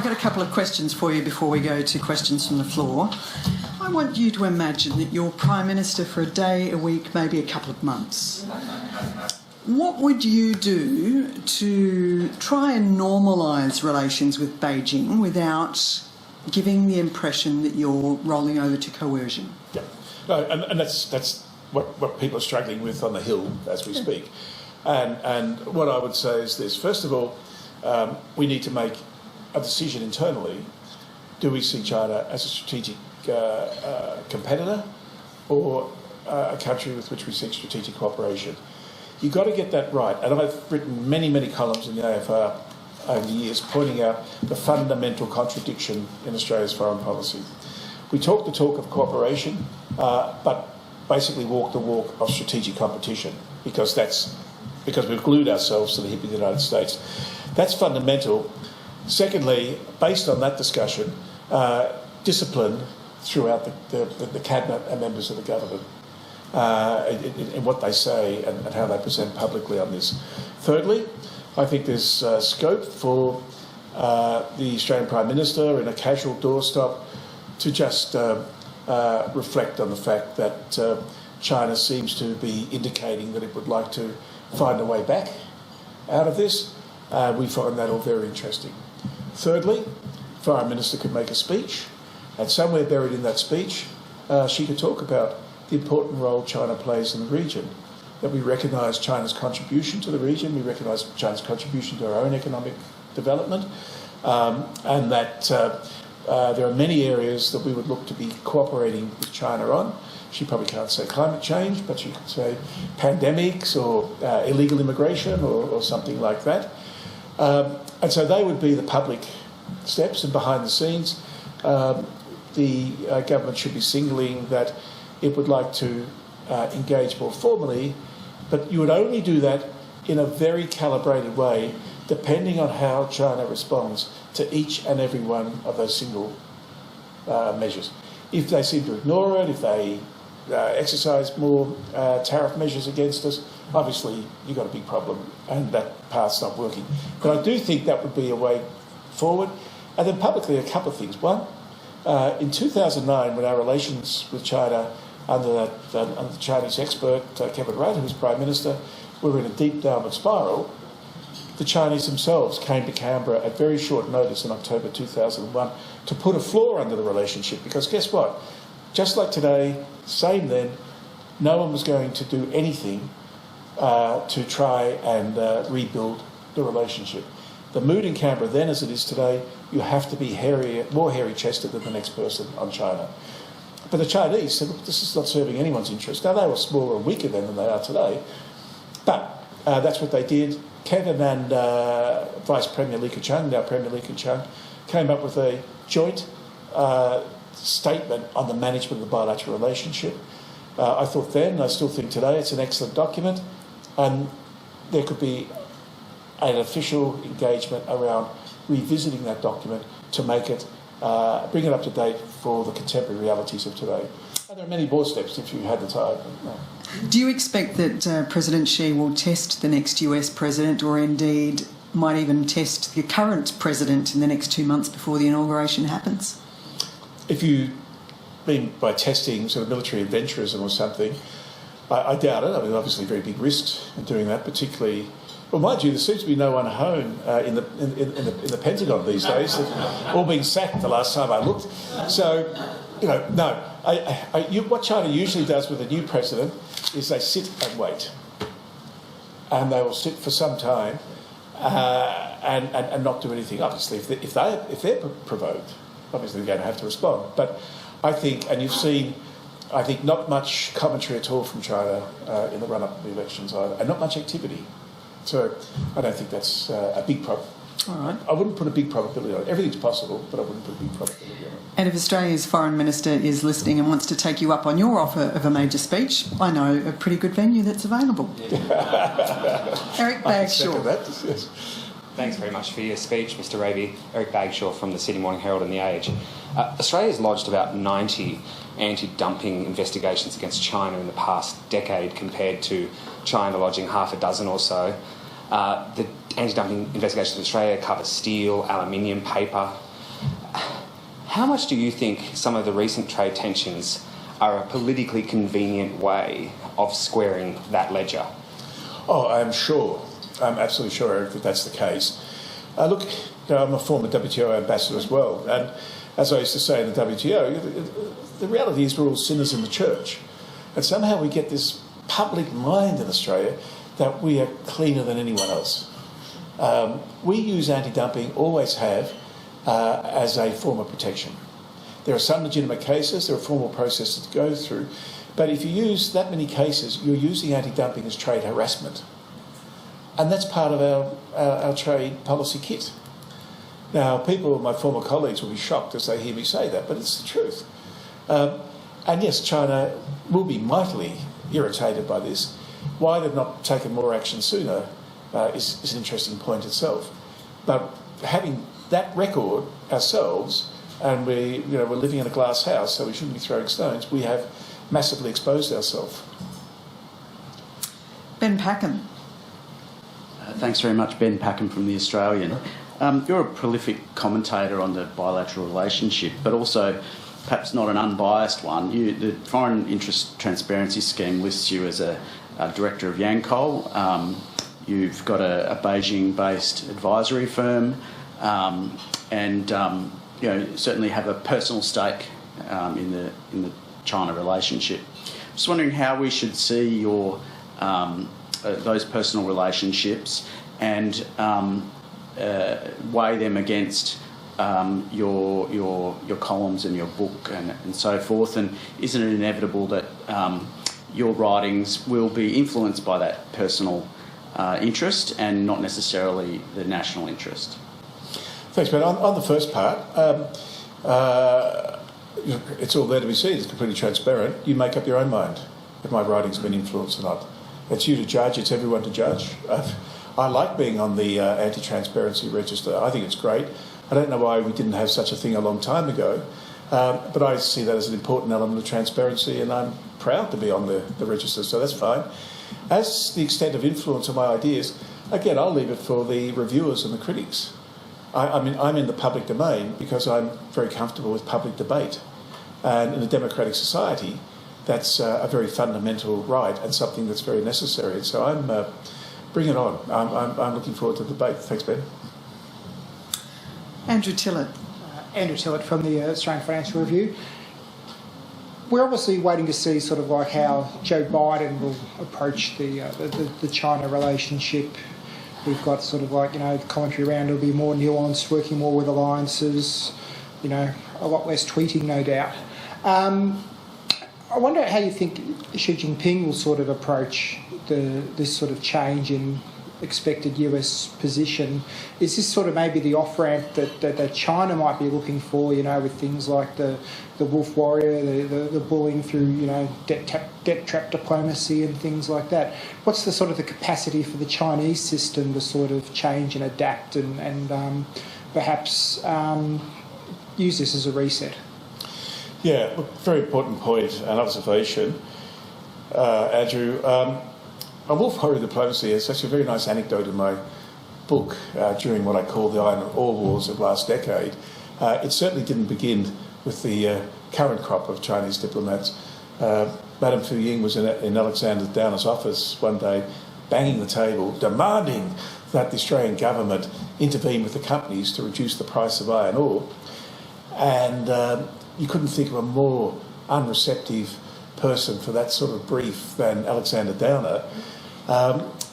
got a couple of questions for you before we go to questions from the floor. I want you to imagine that you're Prime Minister for a day, a week, maybe a couple of months. What would you do to try and normalise relations with Beijing without giving the impression that you're rolling over to coercion? Yeah, no, and that's what people are struggling with on the Hill as we speak. And what I would say is this. First of all, we need to make a decision internally. Do we see China as a strategic competitor or a country with which we seek strategic cooperation? You've got to get that right. And I've written many, many columns in the AFR over the years pointing out the fundamental contradiction in Australia's foreign policy. We talk the talk of cooperation, but basically walk the walk of strategic competition because we've glued ourselves to the hip of the United States. That's fundamental. Secondly, based on that discussion, discipline throughout the cabinet and members of the government in what they say and how they present publicly on this. Thirdly, I think there's scope for the Australian Prime Minister in a casual doorstop to just reflect on the fact that China seems to be indicating that it would like to find a way back out of this. We find that all very interesting. Thirdly, Foreign Minister could make a speech, and somewhere buried in that speech, she could talk about the important role China plays in the region, that we recognise China's contribution to the region, we recognise China's contribution to our own economic development, and that there are many areas that we would look to be cooperating with China on. She probably can't say climate change, but she could say pandemics or illegal immigration or something like that. And so they would be the public steps, and behind the scenes, the government should be signalling that it would like to engage more formally, but you would only do that in a very calibrated way, depending on how China responds to each and every one of those single measures. If they seem to ignore it, if they exercise more tariff measures against us, obviously you've got a big problem and that path's not working. But I do think that would be a way forward. And then publicly, a couple of things. One, in 2009, when our relations with China under the Chinese expert, Kevin Rudd, who was Prime Minister, we were in a deep downward spiral, the Chinese themselves came to Canberra at very short notice in October 2001 to put a floor under the relationship, because guess what? Just like today, same then, no one was going to do anything to try and rebuild the relationship. The mood in Canberra then, as it is today, you have to be more hairy-chested than the next person on China. But the Chinese said, look, this is not serving anyone's interest. Now, they were smaller and weaker then than they are today, but that's what they did. Kevin and Vice Premier Li Keqiang, now Premier Li Keqiang, came up with a joint statement on the management of the bilateral relationship. I thought then, I still think today, it's an excellent document, and there could be an official engagement around revisiting that document to make it, bring it up to date for the contemporary realities of today. And there are many more steps if you had the time. No. Do you expect that President Xi will test the next US president, or indeed might even test the current president in the next 2 months before the inauguration happens? If you mean by testing sort of military adventurism or something, I doubt it. I mean, obviously very big risks in doing that, particularly. Well, mind you, there seems to be no one home in the Pentagon these days. They've all been sacked the last time I looked. So, no. What China usually does with a new president is they sit and wait. And they will sit for some time and not do anything. Obviously, if they're provoked, obviously they're going to have to respond. But I think, and you've seen, I think not much commentary at all from China in the run-up to the elections either, and not much activity. So I don't think that's a big problem. All right. I wouldn't put a big probability on it. Everything's possible, but I wouldn't put a big probability on it. And if Australia's Foreign Minister is listening and wants to take you up on your offer of a major speech, I know a pretty good venue that's available. Eric Bagshaw. Yes. Thanks very much for your speech, Mr. Raby. Eric Bagshaw from the Sydney Morning Herald and The Age. Australia's lodged about 90 anti-dumping investigations against China in the past decade, compared to China lodging half a dozen or so. The anti-dumping investigations in Australia cover steel, aluminium, paper. How much do you think some of the recent trade tensions are a politically convenient way of squaring that ledger? Oh, I'm sure. I'm absolutely sure, Eric, that that's the case. Look, I'm a former WTO ambassador as well, and as I used to say in the WTO, the reality is we're all sinners in the church. And somehow we get this public mind in Australia that we are cleaner than anyone else. We use anti-dumping, always have, as a form of protection. There are some legitimate cases, there are formal processes to go through, but if you use that many cases, you're using anti-dumping as trade harassment. And that's part of our trade policy kit. Now, people, my former colleagues, will be shocked as they hear me say that, but it's the truth. And yes, China will be mightily irritated by this. Why they've not taken more action sooner is an interesting point itself. But having that record ourselves, and we're living in a glass house, so we shouldn't be throwing stones, we have massively exposed ourselves. Ben Packham. Thanks very much, Ben Packham from The Australian. You're a prolific commentator on the bilateral relationship, but also perhaps not an unbiased one. The Foreign Interest Transparency Scheme lists you as a director of Yancoal. You've got a Beijing-based advisory firm, and certainly have a personal stake in the China relationship. Just wondering how we should see your those personal relationships and weigh them against your columns and your book and so forth. And isn't it inevitable that your writings will be influenced by that personal interest and not necessarily the national interest? Thanks, Ben. On the first part, it's all there to be seen. It's completely transparent. You make up your own mind if my writing's been influenced or not. It's you to judge. It's everyone to judge. I like being on the anti-transparency register. I think it's great. I don't know why we didn't have such a thing a long time ago, but I see that as an important element of transparency, and I'm proud to be on the register, so that's fine. As the extent of influence of my ideas, again, I'll leave it for the reviewers and the critics. I mean, I'm in the public domain because I'm very comfortable with public debate. And in a democratic society, that's a very fundamental right and something that's very necessary. So bring it on. I'm looking forward to the debate. Thanks, Ben. Andrew Tillett. Andrew Tillett from the Australian Financial Review. We're obviously waiting to see sort of like how Joe Biden will approach the China relationship. We've got sort of like, the commentary around it'll be more nuanced, working more with alliances, a lot less tweeting, no doubt. I wonder how you think Xi Jinping will sort of approach this sort of change in expected US position. Is this sort of maybe the off-ramp that China might be looking for, with things like the wolf warrior, the bullying through, debt trap diplomacy and things like that? What's the sort of the capacity for the Chinese system to sort of change and adapt and perhaps use this as a reset? Yeah, look, very important point and observation, Andrew. On wolf warrior diplomacy, it's actually a very nice anecdote in my book during what I call the iron ore wars of last decade. It certainly didn't begin with the current crop of Chinese diplomats. Madame Fu Ying was in Alexander Downer's office one day, banging the table, demanding that the Australian government intervene with the companies to reduce the price of iron ore. And you couldn't think of a more unreceptive person for that sort of brief than Alexander Downer.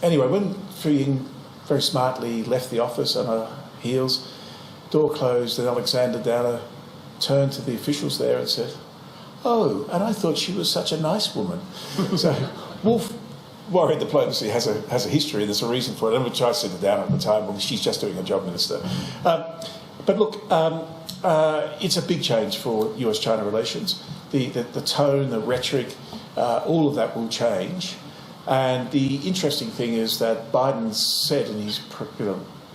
Anyway, when Fu Ying very smartly left the office on her heels, door closed, and Alexander Downer turned to the officials there and said, "Oh, and I thought she was such a nice woman." So wolf warrior diplomacy has a history, and there's a reason for it. And which I said to Downer at the time, well, she's just doing her job, Minister. But look, it's a big change for US-China relations. The tone, the rhetoric, all of that will change. And the interesting thing is that Biden said in his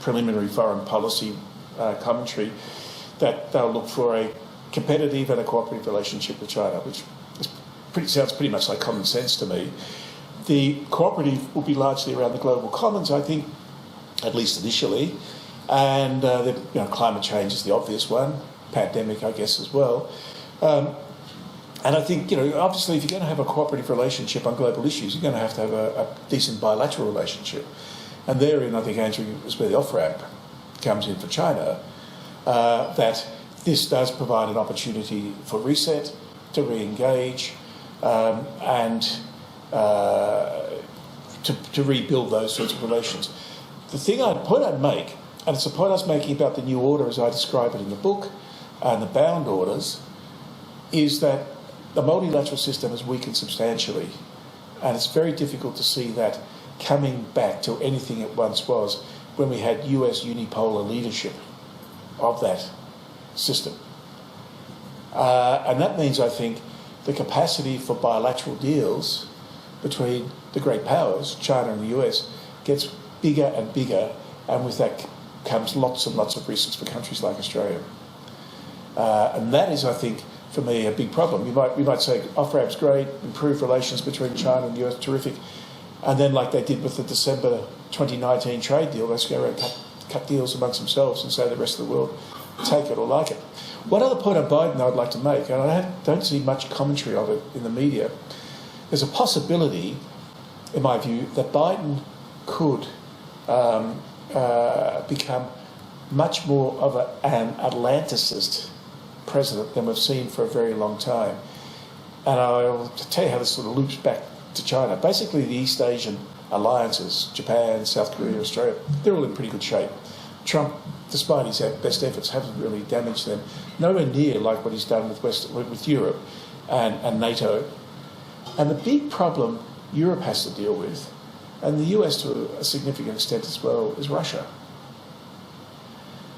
preliminary foreign policy commentary that they'll look for a competitive and a cooperative relationship with China, which sounds pretty much like common sense to me. The cooperative will be largely around the global commons, I think, at least initially, And climate change is the obvious one, pandemic, I guess, as well. And I think, obviously, if you're going to have a cooperative relationship on global issues, you're going to have a decent bilateral relationship. And therein, I think, Andrew, is where the off-ramp comes in for China, that this does provide an opportunity for reset, to re-engage, and to rebuild those sorts of relations. The point I'd make, and it's a point I was making about the new order as I describe it in the book, and the bound orders, is that the multilateral system has weakened substantially, and it's very difficult to see that coming back to anything it once was when we had US unipolar leadership of that system. And that means, I think, the capacity for bilateral deals between the great powers, China and the US, gets bigger and bigger, and with that comes lots and lots of risks for countries like Australia. And that is, I think, for me, a big problem. We might say off-ramp's great, improved relations between China and the US, terrific, and then like they did with the December 2019 trade deal, let's go around cut deals amongst themselves and say the rest of the world take it or like it. One other point on Biden I'd like to make, and I don't see much commentary of it in the media, there's a possibility, in my view, that Biden could become much more of an Atlanticist president than we've seen for a very long time. And I'll tell you how this sort of loops back to China. Basically, the East Asian alliances, Japan, South Korea, Australia, they're all in pretty good shape. Trump, despite his best efforts, hasn't really damaged them. Nowhere near like what he's done with Europe and NATO. And the big problem Europe has to deal with, and the US to a significant extent as well, is Russia.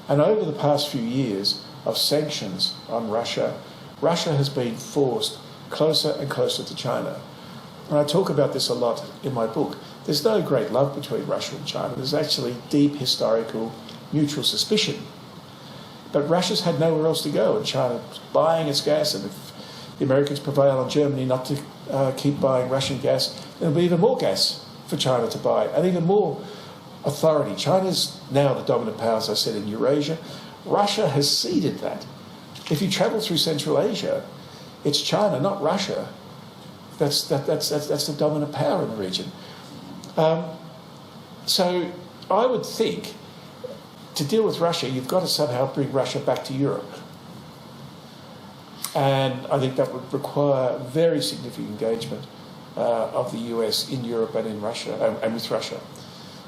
And over the past few years of sanctions on Russia, Russia has been forced closer and closer to China. And I talk about this a lot in my book. There's no great love between Russia and China. There's actually deep historical mutual suspicion. But Russia's had nowhere else to go, and China's buying its gas, and if the Americans prevail on Germany not to keep buying Russian gas, then there'll be even more gas for China to buy, and even more authority. China's now the dominant power, as I said, in Eurasia. Russia has ceded that. If you travel through Central Asia, it's China, not Russia. That's the dominant power in the region. So I would think to deal with Russia, you've got to somehow bring Russia back to Europe. And I think that would require very significant engagement of the US in Europe and in Russia, and with Russia.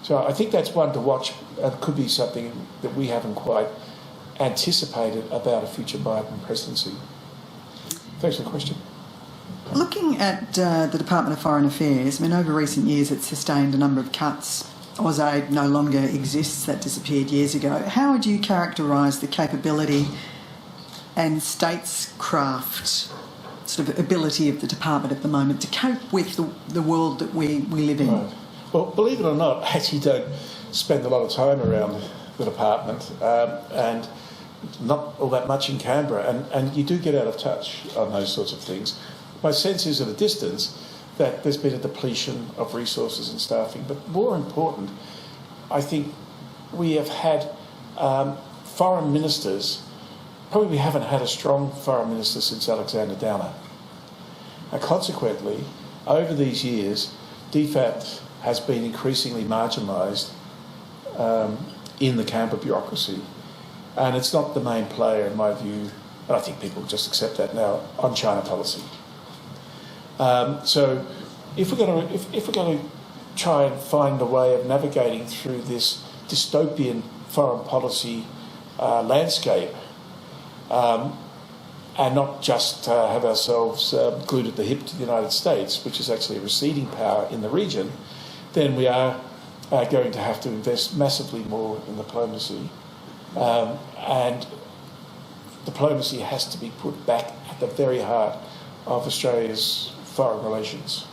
So I think that's one to watch. It could be something that we haven't quite anticipated about a future Biden presidency. Thanks for the question. Looking at the Department of Foreign Affairs, over recent years it's sustained a number of cuts. AusAid no longer exists, that disappeared years ago. How would you characterise the capability and statescraft sort of ability of the department at the moment to cope with the world that we live in? Right. Well, believe it or not, I actually don't spend a lot of time around the department and not all that much in Canberra, and you do get out of touch on those sorts of things. My sense is at a distance that there's been a depletion of resources and staffing, but more important, I think we have had foreign ministers. Probably we haven't had a strong foreign minister since Alexander Downer. And consequently, over these years, DFAT has been increasingly marginalised in the Canberra bureaucracy. And it's not the main player, in my view, and I think people just accept that now, on China policy. So if we're going to try and find a way of navigating through this dystopian foreign policy landscape, and not just have ourselves glued at the hip to the United States, which is actually a receding power in the region, then we are going to have to invest massively more in diplomacy. And diplomacy has to be put back at the very heart of Australia's foreign relations.